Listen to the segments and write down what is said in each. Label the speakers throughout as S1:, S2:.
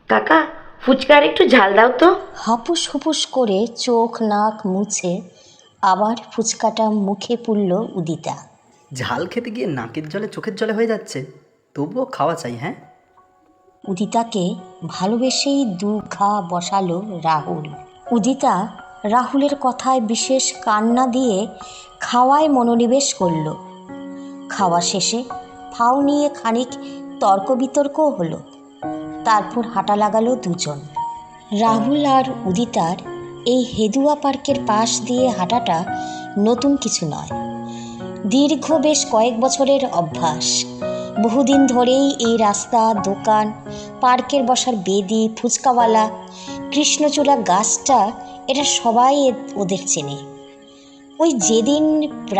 S1: কাকা, ফুচকার একটু ঝাল দাও তো।
S2: হাপুস হুপুস করে চোখ নাক মুছে আবার ফুচকাটা মুখে পুরল উদিতা।
S3: ঝাল খেতে গিয়ে নাকের জলে চোখের জলে হয়ে যাচ্ছে, তবুও খাওয়া চাই। হ্যাঁ,
S2: উদিতাকে ভালোবেসেই দু ঘা বসালো রাহুল। উদিতা রাহুলের কথায় বিশেষ কান্না দিয়ে খাওয়ায় মনোনিবেশ করল। খাওয়া শেষে ফাও নিয়ে খানিক তর্ক বিতর্কও হলো। তারপর হাঁটা লাগালো দুজন। রাহুল আর উদিতার এই হেদুয়া পার্কের পাশ দিয়ে হাঁটাটা নতুন কিছু নয়, দীর্ঘ বেশ কয়েক বছরের অভ্যাস। বহুদিন ধরেই এই রাস্তা, দোকান, পার্কের বসার বেদি, ফুচকাওয়ালা, কৃষ্ণচূড়া গাছটা, এটা সবাই ওদের চেনে। ওই যেদিন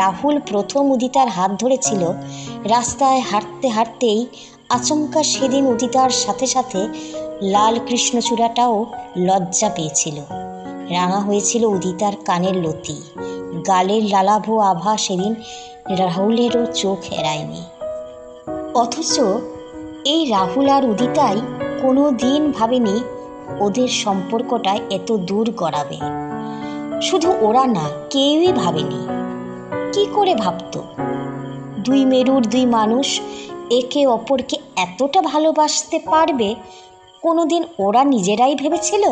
S2: রাহুল প্রথম উদিতার হাত ধরেছিল রাস্তায় হাঁটতে হাঁটতেই, আচমকা সেদিন উদিতার সাথে সাথে লাল কৃষ্ণচূড়াটাও লজ্জা পেয়েছিল। রাঙা হয়েছিল উদিতার কানের লতি, গালের লালাভ আভা সেদিন রাহুলেরও চোখ এড়ায়নি। অথচ এই রাহুল আর উদিতাই কোনো দিন ভাবেনি ওদের সম্পর্কটা এত দূর গড়াবে। শুধু ওরা না, কেউই ভাবেনি। কি করে ভাবত দুই মেরুর দুই মানুষ একে অপরকে এতটা ভালোবাসতে পারবে? কোনোদিন ওরা নিজেরাই ভেবেছিল?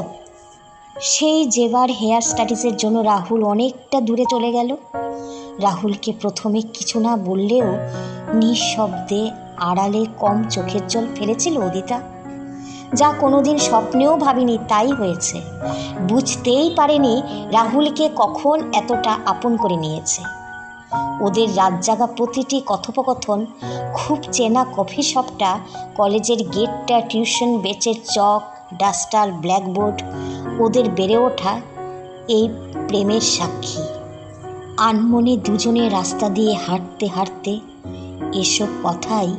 S2: সেই যেবার হেয়ার স্টাডিজের জন্য রাহুল অনেকটা দূরে চলে গেল, রাহুলকে প্রথমে কিছু না বললেও নিঃশব্দে আড়ালে কম চোখের জল ফেলেছিল উদিতা। যা কোনোদিন স্বপ্নেও ভাবিনি তাই হয়েছে। বুঝতেই পারেনি রাহুলকে কখন এতটা আপন করে নিয়েছে। ওদের রাত জাগা প্রতিটি কথোপকথন, খুব চেনা কফি শপটা, কলেজের গেটটা, টিউশন বেচের চক, ডাস্টার, ব্ল্যাকবোর্ড, ওদের বেড়ে ওঠা এই প্রেমের সাক্ষী। আনমনে দুজনে রাস্তা দিয়ে হাঁটতে হাঁটতে এসব কথাই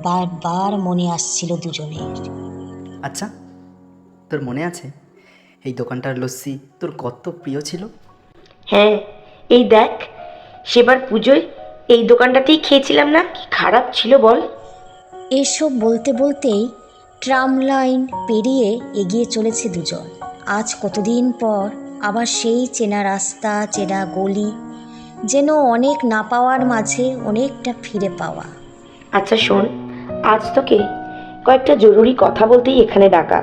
S2: বারবার মনে আসছিল দুজনের।
S3: আচ্ছা, তোর মনে আছে এই দোকানটার লস্যি তোর কত প্রিয় ছিল?
S1: হ্যাঁ, এই দেখ, সেবার পুজোয় এই দোকানটাতেই খেয়েছিলাম না, কি খারাপ ছিল বল।
S2: এসব বলতে বলতেই ট্রাম লাইন পেরিয়ে এগিয়ে চলেছে দুজন। আজ কতদিন পর আবার সেই চেনা রাস্তা, চেনা গলি, যেন অনেক না পাওয়ার মাঝে অনেকটা ফিরে পাওয়া।
S1: আচ্ছা শোন, আজ তোকে কয়েকটা জরুরি কথা বলতেই এখানে ডাকা।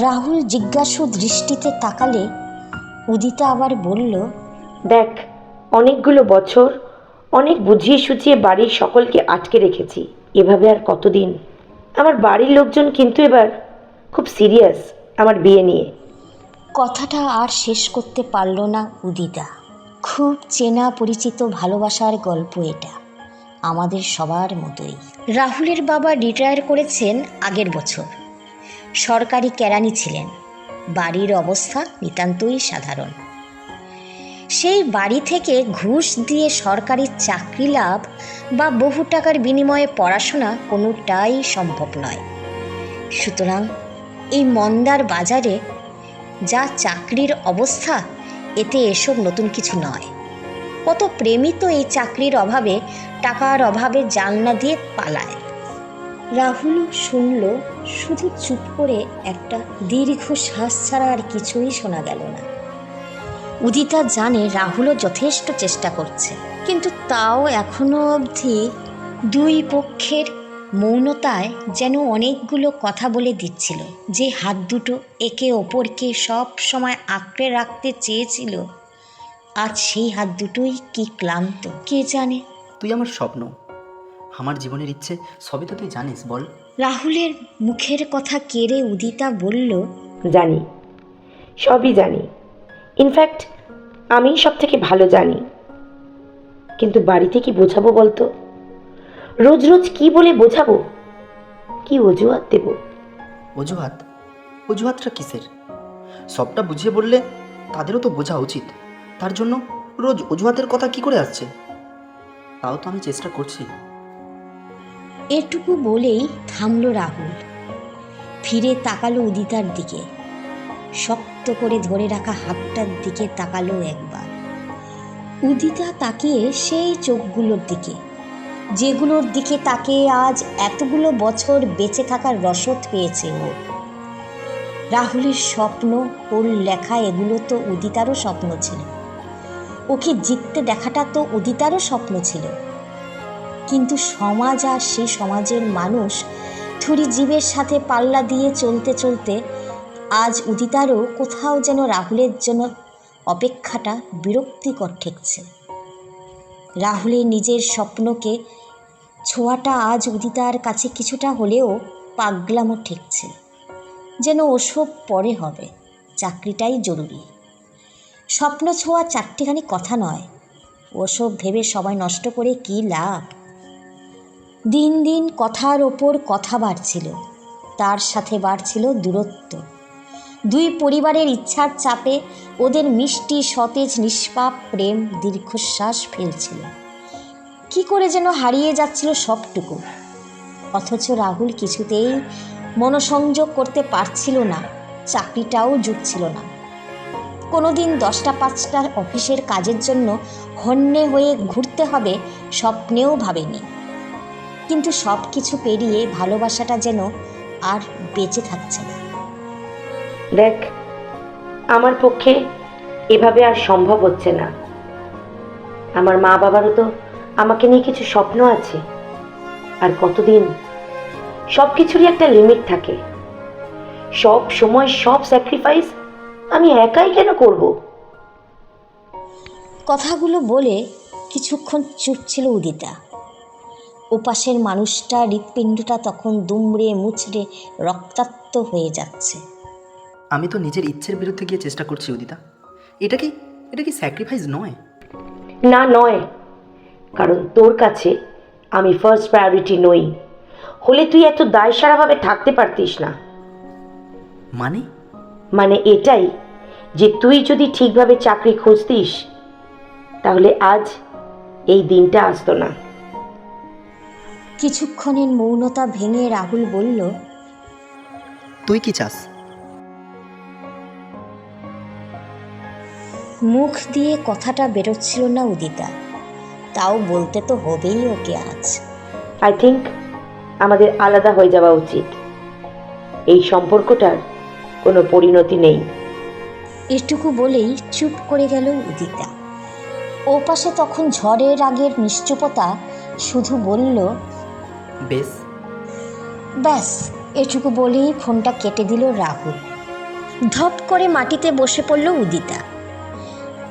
S2: রাহুল জিজ্ঞাসু দৃষ্টিতে তাকালে উদিতা আবার বলল,
S1: দেখ, অনেকগুলো বছর অনেক বুঝিয়ে সুঝিয়ে বাড়ির সকলকে আটকে রেখেছি। এভাবে আর কতদিন? আমার বাড়ির লোকজন কিন্তু এবার খুব সিরিয়াস আমার বিয়ে নিয়ে।
S2: কথাটা আর শেষ করতে পারল না উদিতা। খুব চেনা পরিচিত ভালোবাসার গল্প এটা, আমাদের সবার মতোই। রাহুলের বাবা রিটায়ার করেছেন আগের বছর, সরকারি কেরানি ছিলেন। বাড়ির অবস্থা নিতান্তই সাধারণ। সেই বাড়ি থেকে ঘুষ দিয়ে সরকারি চাকরি লাভ বা বহু টাকার বিনিময়ে পড়াশোনা কোনোটাই সম্ভব নয়। সুতরাং এই মন্দার বাজারে যা চাকরির অবস্থা, এতে এসব নতুন কিছু নয়। কত প্রেমী তো এই চাকরির অভাবে, টাকার অভাবে জানলা দিয়ে পালায়। রাহুল শুনল, শুধু চুপ করে একটা দীর্ঘ শ্বাস ছাড়া আর কিছুই শোনা গেল না। উদিতা জানে রাহুলও যথেষ্ট চেষ্টা করছে, কিন্তু তাও এখনো অবধি দুই পক্ষের মৌনতায় যেন অনেকগুলো কথা বলে দিচ্ছিল। যে হাত দুটো একে অপরকে সব সময় আঁকড়ে রাখতে চেয়েছিল, আজ সেই হাত দুটোই কি ক্লান্ত কে জানে।
S3: তুই আমার স্বপ্ন, আমার জীবনের ইচ্ছে, সবই তো তুই জানিস। বল।
S2: রাহুলের মুখের কথা কেড়ে উদিতা বলল,
S1: জানি, সবই জানি। ইনফ্যাক্ট আমি সব থেকে ভালো জানি। কিন্তু বাড়িতে কি বোঝাবো বলতো? রোজ রোজ কি বলে বোঝাবো? কি অজুহাত দেব?
S3: অজুহাত? অজুহাতটা কিসের? সবটা বুঝিয়ে বললে তাদেরও তো বোঝা উচিত। তার জন্য রোজ অজুহাতের কথা কি করে আসছে? তাও তো আমি চেষ্টা করছি।
S2: এটুকু বলেই থামল রাহুল। ফিরে তাকালো উদিতার দিকে, শক্ত করে ধরে রাখা হাতটার দিকে তাকালো একবার। উদিতা তাকিয়ে সেই চোখগুলোর দিকে, যেগুলোর দিকে তাকিয়ে আজ এতগুলো বছর বেঁচে থাকার রসদ পেয়েছে ও। রাহুলের স্বপ্ন, ওর লেখা এগুলো তো উদিতারও স্বপ্ন ছিল। ওকে জিততে দেখাটা তো উদিতারও স্বপ্ন ছিল। কিন্তু সমাজ আর সেই সমাজের মানুষ থুরি জীবের সাথে পাল্লা দিয়ে চলতে চলতে আজ উদিতারও কোথাও যেন রাহুলের জন্য অপেক্ষাটা বিরক্তিকর ঠেকছে। রাহুলের নিজের স্বপ্নকে ছোঁয়াটা আজ উদিতার কাছে কিছুটা হলেও পাগলামো ঠেকছে। যেন ওসব পরে হবে, চাকরিটাই জরুরি। স্বপ্ন ছোঁয়া চারটিখানি কথা নয়, ওসব ভেবে সময় নষ্ট করে কী লাভ। দিন দিন কথার ওপর কথা বাড়ছিল, তার সাথে বাড়ছিল দূরত্ব। দুই পরিবারের ইচ্ছার চাপে ওদের মিষ্টি সতেজ নিষ্পাপ প্রেম দীর্ঘশ্বাস ফেলছিল। কি করে যেন হারিয়ে যাচ্ছিল সবটুকু। অথচ রাহুল কিছুতেই মনোসংযোগ করতে পারছিল না, চাকরিটাও জুটছিল না। কোনোদিন 10টা 5টার অফিসের কাজের জন্য হন্যে হয়ে ঘুরতে হবে স্বপ্নেও ভাবেনি। কিন্তু সব কিছু পেরিয়ে ভালোবাসাটা যেন আর বেঁচে থাকছে না।
S1: দেখ, আমার পক্ষে এভাবে আর সম্ভব হচ্ছে না। আমার মা বাবারও তো আমাকে নিয়ে কিছু স্বপ্ন আছে। আর কতদিন? সব কিছুরই একটা লিমিট থাকে। সব সময় সব স্যাক্রিফাইস আমি একাই কেন করব?
S2: কথাগুলো বলে কিছুক্ষণ চুপ ছিল উদিতা। ওপাশের মানুষটা হৃৎপিণ্ডটা তখন দুমড়ে মুচড়ে রক্তাক্ত হয়ে যাচ্ছে।
S3: আমি তো নিজের ইচ্ছের বিরুদ্ধে গিয়ে চেষ্টা করছি উদিতা। এটা কি স্যাক্রিফাইস নয়?
S1: না, নয়। কারণ তোর কাছে আমি ফার্স্ট প্রায়োরিটি নই। হলে তুই এত দায়সারাভাবে থাকতে পারতিস না। মানে এটাই যে তুই যদি ঠিকভাবে চাকরি খুঁজতিস তাহলে আজ এই দিনটা আসতো না।
S2: কিছুক্ষণের মৌনতা ভেঙে রাহুল বলল,
S3: তুই কি চাস?
S2: মুখ দিয়ে কথাটা বেরোচ্ছিল না উদিতা, তাও বলতে তো হবেই ওকে আজ।
S1: আই থিঙ্ক আমাদের আলাদা হয়ে যাওয়া উচিত। এই সম্পর্কটার কোনো পরিণতি নেই।
S2: এটুকু বলেই চুপ করে গেল উদিতা। ও পাশে তখন ঝড়ের আগের নিশ্চুপতা শুধু বলল,
S3: বেশ।
S2: ব্যাস এটুকু বলেই ফোনটা কেটে দিল রাহুল। ধপ করে মাটিতে বসে পড়ল উদিতা।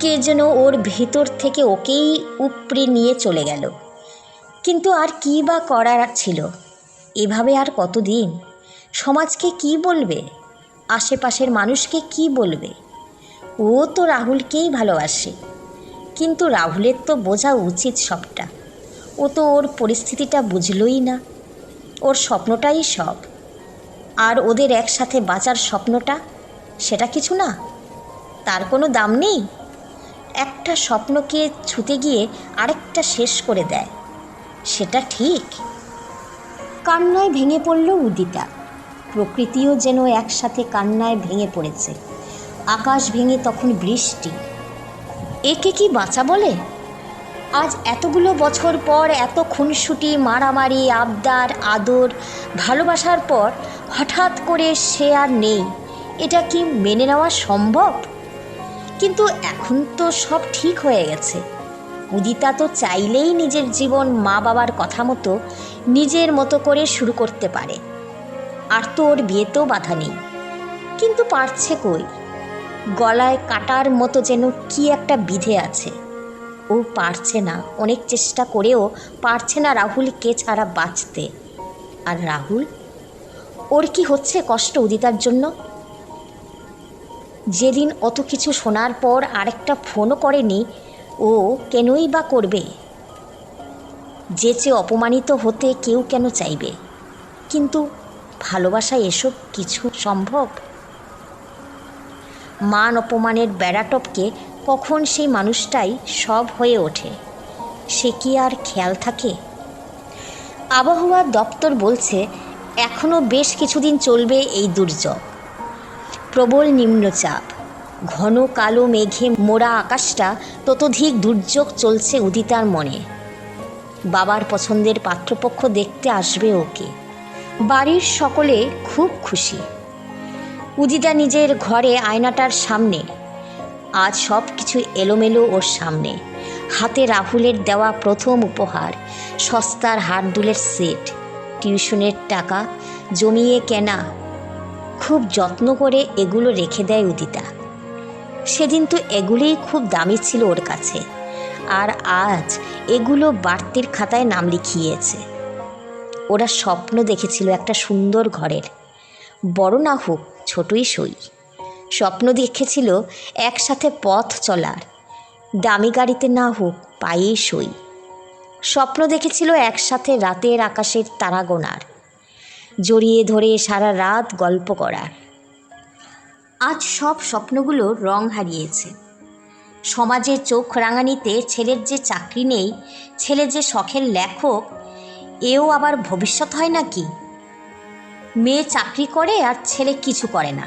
S2: কে যেন ওর ভেতর থেকে ওকেই উপড়ে নিয়ে চলে গেল। কিন্তু আর কী বা করার ছিল? এভাবে আর কতদিন? সমাজকে কি বলবে? আশেপাশের মানুষকে কি বলবে? ও তো রাহুলকেই ভালোবাসে, কিন্তু রাহুলের তো বোঝা উচিত সবটা। ও তো ওর পরিস্থিতিটা বুঝলই না। ওর স্বপ্নটাই সব। আর ওদের একসাথে বাঁচার স্বপ্নটা, সেটা কিছু না? তার কোনো দাম নেই? একটা স্বপ্নকে ছুঁতে গিয়ে আরেকটা শেষ করে দেয়, সেটা ঠিক? কান্নায় ভেঙে পড়ল উদিতা। প্রকৃতিও যেন একসাথে কান্নায় ভেঙে পড়েছে। আকাশ ভেঙে তখন বৃষ্টি। একে কি বাঁচা বলে? আজ এতগুলো বছর পর, এত খুনসুটি, মারামারি, আবদার, আদর, ভালোবাসার পর হঠাৎ করে সে আর নেই। এটা কি মেনে নেওয়া সম্ভব? কিন্তু এখন তো সব ঠিক হয়ে গেছে। উদিতা তো চাইলেই নিজের জীবন মা বাবার কথা মতো নিজের মতো করে শুরু করতে পারে। আর তো ওর বিয়েতেও বাধা নেই। কিন্তু পারছে কই? গলায় কাটার মতো যেন কি একটা বিধে আছে। ও পারছে না, অনেক চেষ্টা করেও পারছে না রাহুলকে ছাড়া বাঁচতে। আর রাহুল, ওর কি হচ্ছে কষ্ট উদিতার জন্য? যেদিন অত কিছু শোনার পর আরেকটা ফোনও করেনি, ও কেনই বা করবে? যে চেয়ে অপমানিত হতে কেউ কেন চাইবে? কিন্তু ভালোবাসায় এসব কিছু সম্ভব? মান অপমানের বেড়াটপকে কখন সেই মানুষটাই সব হয়ে ওঠে, সে কি আর খেয়াল থাকে? আবহাওয়া দপ্তর বলছে এখনও বেশ কিছুদিন চলবে এই দুর্যোগ। প্রবল নিম্নচাপ, ঘন কালো মেঘে মোড়া আকাশটা ততোধিক দুর্যোগ চলছে উদিতার মনে। বাবার পছন্দের পাত্রপক্ষ দেখতে আসবে ওকে। বাড়ির সকলে খুব খুশি। উদিতা নিজের ঘরে আয়নাটার সামনে। আজ সব কিছু এলোমেলো ওর সামনে। হাতে রাহুলের দেওয়া প্রথম উপহার, সস্তার হারদুলের সেট, টিউশনের টাকা জমিয়ে কেনা। খুব যত্ন করে এগুলো রেখে দেয় উদিতা। সেদিন তো এগুলোই খুব দামি ছিল ওর কাছে, আর আজ এগুলো বাড়তির খাতায় নাম লিখিয়েছে। ওরা স্বপ্ন দেখেছিল একটা সুন্দর ঘরের, বড় না হোক ছোটই সই। স্বপ্ন দেখেছিল একসাথে পথ চলার, দামি গাড়িতে না হোক পায়েই সই। স্বপ্ন দেখেছিল একসাথে রাতের আকাশের তারা গোনার, জড়িয়ে ধরে সারা রাত গল্প করার। আজ সব স্বপ্নগুলো রং হারিয়েছে। সমাজের চোখ রাঙানিতে ছেলের যে চাকরি নেই, ছেলে যে শখের লেখক, এও আবার ভবিষ্যৎ হয় নাকি? মেয়ে চাকরি করে আর ছেলে কিছু করে না,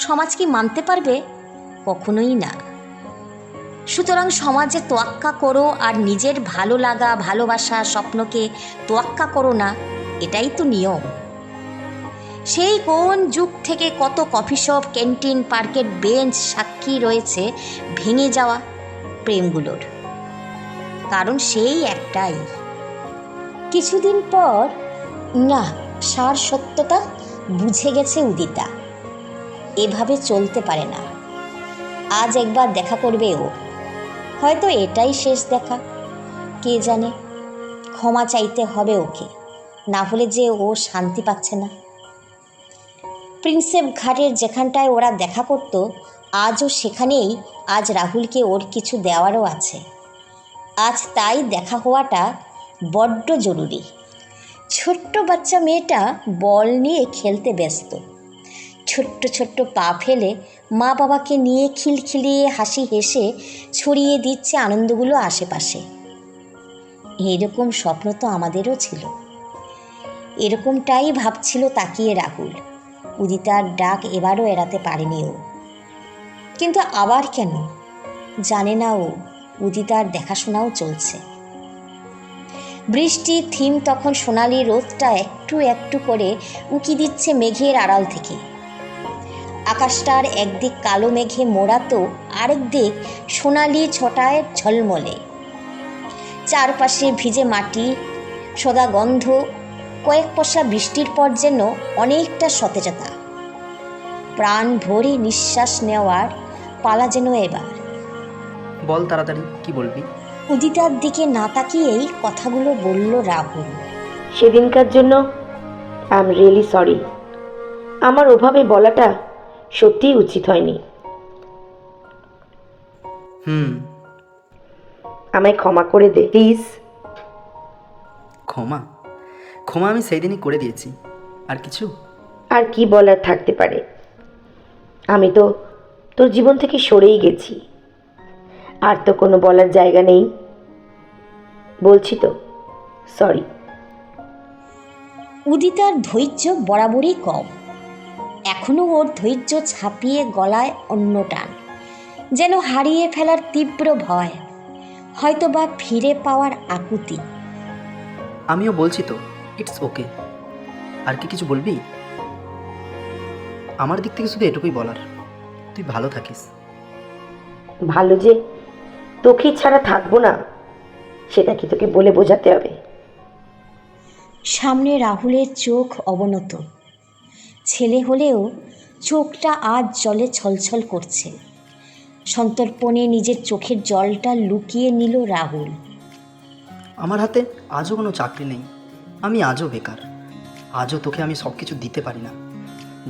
S2: সমাজ কি মানতে পারবে? কখনোই না। সুতরাং সমাজে তোয়াক্কা করো আর নিজের ভালো লাগা ভালোবাসা স্বপ্নকে তোয়াক্কা করো না, এটাই তো নিয়ম। সেই কোন যুগ থেকে কত কফি শপ, ক্যান্টিন, পার্কের বেঞ্চ সাক্ষী রয়েছে ভেঙে যাওয়া প্রেমগুলোর। কারণ সেই একটাই। কিছুদিন পর না, সার সত্যতা বুঝে গেছে উদিতা। এভাবে চলতে পারে না। আজ একবার দেখা করবে ও, হয়তো এটাই শেষ দেখা, কে জানে। ক্ষমা চাইতে হবে ওকে, না হলে যে ও শান্তি পাচ্ছে না। প্রিন্সেপ ঘাটের যেখানটায় ওরা দেখা করত, আজও সেখানেই আজ রাহুলকে ওর কিছু দেওয়ারও আছে। আজ তাই দেখা হওয়াটা বড্ড জরুরি। ছোট্ট বাচ্চা মেয়েটা বল নিয়ে খেলতে ব্যস্ত। ছোট্ট ছোট্ট পা ফেলে মা বাবাকে নিয়ে খিলখিলিয়ে হাসি হেসে ছড়িয়ে দিচ্ছে আনন্দগুলো আশেপাশে। এরকম স্বপ্ন তো আমাদেরও ছিল। এরকমটাই ভাবছিল তাকিয়ে রাহুল। উদিতার ডাক এবারও এড়াতে পারেনি ও। কিন্তু আবার কেন জানে না ও, উদিতার দেখাশোনাও চলছে। বৃষ্টির থিম তখন সোনালি রোদটা একটু একটু করে উকি দিচ্ছে মেঘের আড়াল থেকে। আকাশটার একদিক কালো মেঘে মোড়া তো আরেক দিক সোনালি ছটায় ঝলমলে। চারপাশে ভিজে মাটি, সদা গন্ধ, কয়েক পশলা বৃষ্টির পর যেন অনেকটা সতেজতা। প্রাণ ভরে নিঃশ্বাস নেওয়ার পালা যেন এবার।
S3: বল তাড়াতাড়ি, কি বলবি?
S2: উদিতার দিকে না তাকিয়েই কথাগুলো বলল রাহুল।
S1: সেদিনকার জন্য আই এম রিয়েলি সরি। আমার ওভাবে বলাটা সত্যিই উচিত হয়নি। আমায় ক্ষমা করে দে প্লিজ।
S3: ক্ষমা? ক্ষমা আমি সেই দিনই করে দিয়েছি। আর কিছু?
S1: আর কি বলার থাকতে পারে? আমি তো তোর জীবন থেকে সরেই গেছি, আর তো কোনো বলার জায়গা নেই। বলছি তো সরি।
S2: উদিতার ধৈর্য বরাবরই কম। এখনও ওর ধৈর্য ছাপিয়ে গলায় অন্য টান, যেন হারিয়ে ফেলার তীব্র ভয়, হয়তো বা ফিরে পাওয়ার আকুতি।
S3: আমিও বলছি তো, ইটস ওকে। আর কি কিছু বলবি? আমার দিক থেকে শুধু এটুকুই বলার, তুই ভালো থাকিস।
S1: ভালো যে তোকে ছাড়া থাকবো না, সেটা কি তোকে বলে বোঝাতে হবে?
S2: সামনে রাহুলের চোখ অবনত। ছেলে হলেও চোখটা আজ জলে ছলছল করছে। সন্তর্পণে নিজের চোখের জলটা লুকিয়ে নিল রাহুল।
S3: আমার হাতে আজও কোনো চাকরি নেই, আমি আজও বেকার। আজও তোকে আমি সব কিছু দিতে পারি না।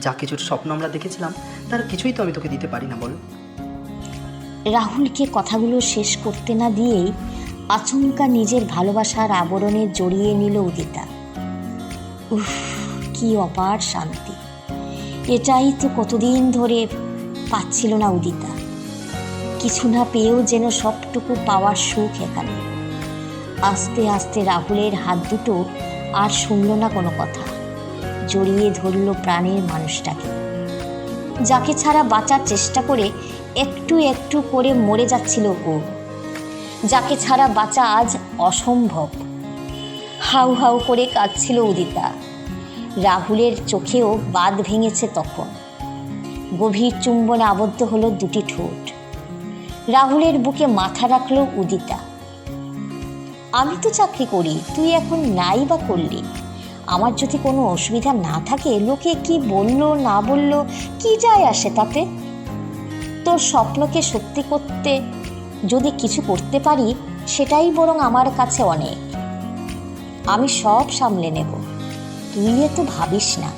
S3: যা কিছুর স্বপ্ন আমরা দেখেছিলাম তার কিছুই তো আমি তোকে দিতে পারি না, বল।
S2: রাহুলকে কথাগুলো শেষ করতে না দিয়েই আচমকা নিজের ভালোবাসার আবরণে জড়িয়ে নিল উদিতা। উফ, কি অপার শান্তি! এটাই তো কতদিন ধরে পাচ্ছিল না উদিতা। কিছু না পেয়েও যেন সবটুকু পাওয়ার সুখ এখানে। আস্তে আস্তে রাহুলের হাত দুটো আর শুনল না কোনো কথা, জড়িয়ে ধরল প্রাণের মানুষটাকে, যাকে ছাড়া বাঁচার চেষ্টা করে একটু একটু করে মরে যাচ্ছিল ও, যাকে ছাড়া বাঁচা আজ অসম্ভব। হাউ হাউ করে কাঁদছিল উদিতা। রাহুলের চোখেও বাঁধ ভেঙেছে তখন। গভীর চুম্বনে আবদ্ধ হলো দুটি ঠোঁট। রাহুলের বুকে মাথা রাখলো উদিতা। আমি তো চাকরি করি, তুই এখন নাই বা করলি। আমার যদি কোনো অসুবিধা না থাকে, লোকে কি বললো না বললো কি যায় আসে তাতে? তোর স্বপ্নকে সত্যি করতে যদি কিছু করতে পারি, সেটাই বরং আমার কাছে অনেক। আমি সব সামলে নেব, তুই এত ভাবিস না।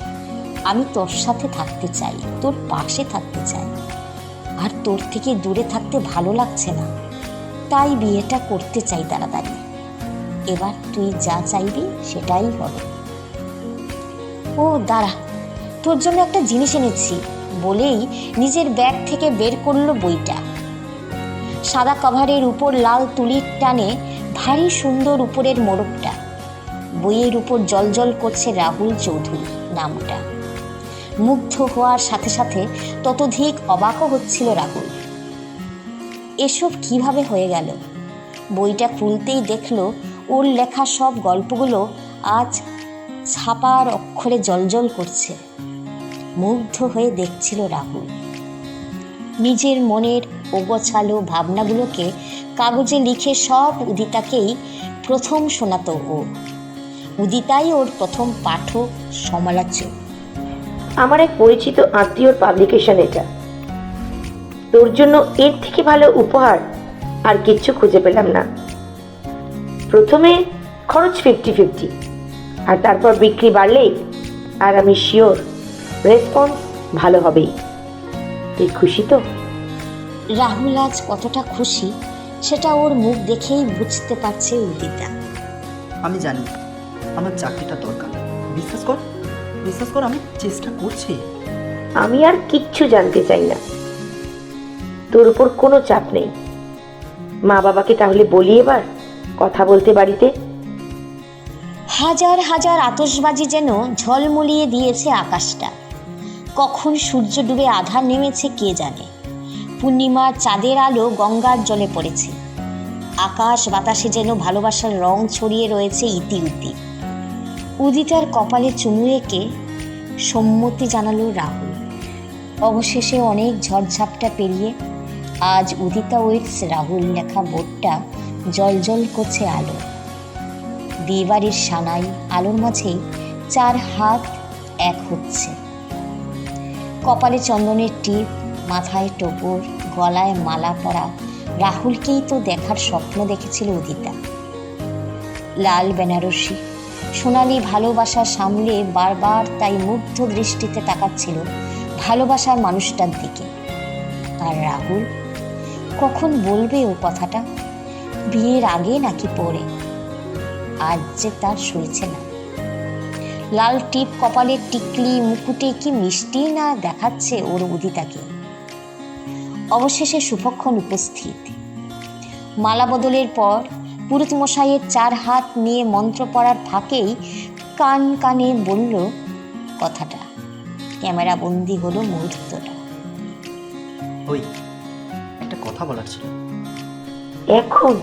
S2: আমি তোর সাথে থাকতে চাই, তোর পাশে থাকতে চাই। আর তোর থেকে দূরে থাকতে ভালো লাগছে না, তাই বিয়েটা করতে চাই তাড়াতাড়ি। এবার তুই যা চাইবি সেটাই হবে। ও দাঁড়া, তোর জন্য একটা জিনিস এনেছি বলেই নিজের ব্যাগ থেকে বের করলো বইটা। সাদা কভারের উপর লাল তুলির টানে ভারী সুন্দর উপরের মোড়কটা। বইয়ের উপর জলজল করছে রাহুল চৌধুরী নামটা। মুগ্ধ হওয়ার সাথে সাথে ততোধিক অবাকও হচ্ছিল রাহুল। এসব কিভাবে হয়ে গেল? বইটা খুলতেই দেখলো ওর লেখা সব গল্পগুলো আজ ছাপার অক্ষরে জলজল করছে। মুগ্ধ হয়ে দেখছিল রাহুল। নিজের মনের ওগোছালো ভাবনাগুলোকে কাগজে লিখে সব উদিতাকেই প্রথম শোনাতো ও। উদিতাই ওর প্রথম পাঠক, সমালোচক।
S1: আমার এক পরিচিত আত্মীয়র পাবলিকেশন এটা। তোর জন্য এর থেকে ভালো উপহার আর কিচ্ছু খুঁজে পেলাম না। প্রথমে খরচ 50-50, আর তারপর বিক্রি বাড়লেই আর আমি শিওর রেসপন্স ভালো হবেই। তুই খুশি তো?
S2: রাহুল আজ কতটা খুশি সেটা ওর মুখ দেখেই বুঝতে পারছে উদিতা।
S3: আমি জানি আমার চাকরিটা দরকার। বিশ্বাস কর, আমি চেষ্টা করছি।
S1: আমি আর কিচ্ছু জানতে চাই না। তোর উপর কোনো চাপ নেই। মা বাবাকে তাহলে বলি এবার কথা বলতে বাড়িতে।
S2: হাজার হাজার আতশবাজি যেন ঝলমলিয়ে দিয়েছে আকাশটা। কখন সূর্য ডুবে আধার নেমেছে কে জানে। পূর্ণিমার চাঁদের আলো গঙ্গার জলে পড়েছে। আকাশ বাতাসে যেন ভালোবাসার রং ছড়িয়ে রয়েছে ইতিউতি। উদিতার কপালে চুমু এঁকে সম্মতি জানালো রাহুল। অবশেষে অনেক ঝড়ঝাপটা পেরিয়ে আজ উদিতা ওয়েটস রাহুল লেখা বোর্ডটা জলজল করছে আলো। বিয়েবাড়ির সানাই আলোর মাঝেই 4 হাত এক হচ্ছে। কপালে চন্দনের টিপ, মাথায় টোপর, গলায় মালা পরা রাহুলকেই তো দেখার স্বপ্ন দেখেছিল উদিতা। লাল বেনারসি সোনালি ভালোবাসার সামলে বারবার তাই মুগ্ধ দৃষ্টিতে তাকাচ্ছিল ভালোবাসার মানুষটার দিকে। আর রাহুল কখন বলবে ও কথাটা? বিয়ের আগে নাকি পরে? আজ যে তার সইছে না। লাল টিপ কপালের টিকলি মুকুটে কি মিষ্টি না দেখাচ্ছে ওর উদিতাকে। অবশেষে শুভক্ষণ উপস্থিত। মালা বদলের পর পুরোহিত মশাইয়ের 4 হাত নিয়ে মন্ত্র পড়ার ফাঁকেই কান কানে বলল কথাটা। ক্যামেরা বন্দি হলো মুহূর্তটা।
S3: ওই একটা কথা বলার ছিল।
S1: এখন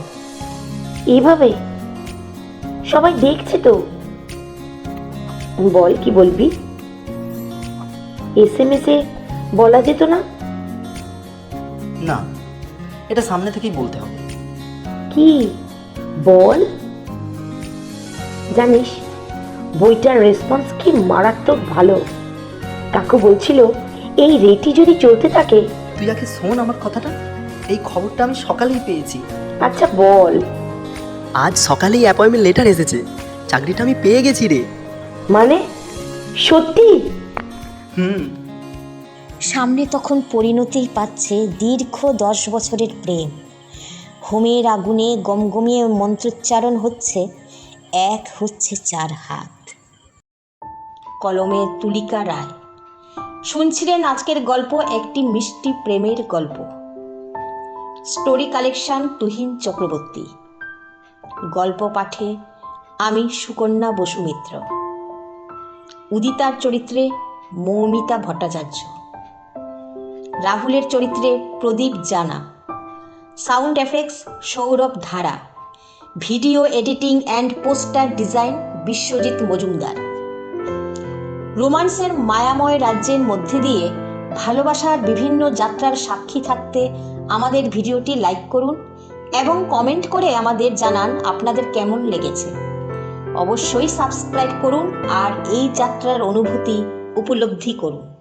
S1: এইভাবে সবাই দেখছে তো, বল কি বলবি। SMS এ বলা যেত না?
S3: না, এটা সামনে থেকেই বলতে হবে।
S1: কি বল। জানিস বইটার রেসপন্স কি মারাত্মক ভালো। কাকু বলছিল এই রেটি যদি চলতে থাকে।
S3: তুই আগে শোন আমার কথাটা। এই খবরটা আমি সকালেই পেয়েছি।
S1: আচ্ছা বল।
S3: আজ সকালেই অ্যাপয়েন্টমেন্ট লেটার এসেছে। চাকরিটা আমি পেয়ে গেছি রে।
S1: মানে সত্যি?
S3: হুম।
S2: সামনে তখন পরিণতি পাচ্ছে দীর্ঘ 10 বছরের প্রেম। হোমের আগুনে গমগমিয়ে মন্ত্রোচ্চারণ হচ্ছে, এক হচ্ছে 4 হাত। কলমে তুলিকা রায় শুনছিলেন আজকের গল্প, একটি মিষ্টি প্রেমের গল্প। Story collection Tuhin Chakraborty. গল্প পাঠে আমি সুকন্যা বসু মিত্র। উদিতার চরিত্রে মৌমিতা ভট্টাচার্য, রাহুলের চরিত্রে প্রদীপ জানা, sound effects Sourav Dhara, video editing and poster design Biswajit Majumdar. রোমান্সের মায়াময় রাজ্যের মধ্যে দিয়ে ভালোবাসার বিভিন্ন যাত্রার সাক্ষী থাকতে আমাদের ভিডিওটি লাইক করুন এবং কমেন্ট করে আমাদের জানান আপনাদের কেমন লেগেছে। অবশ্যই সাবস্ক্রাইব করুন আর এই যাত্রার অনুভূতি উপলব্ধি করুন।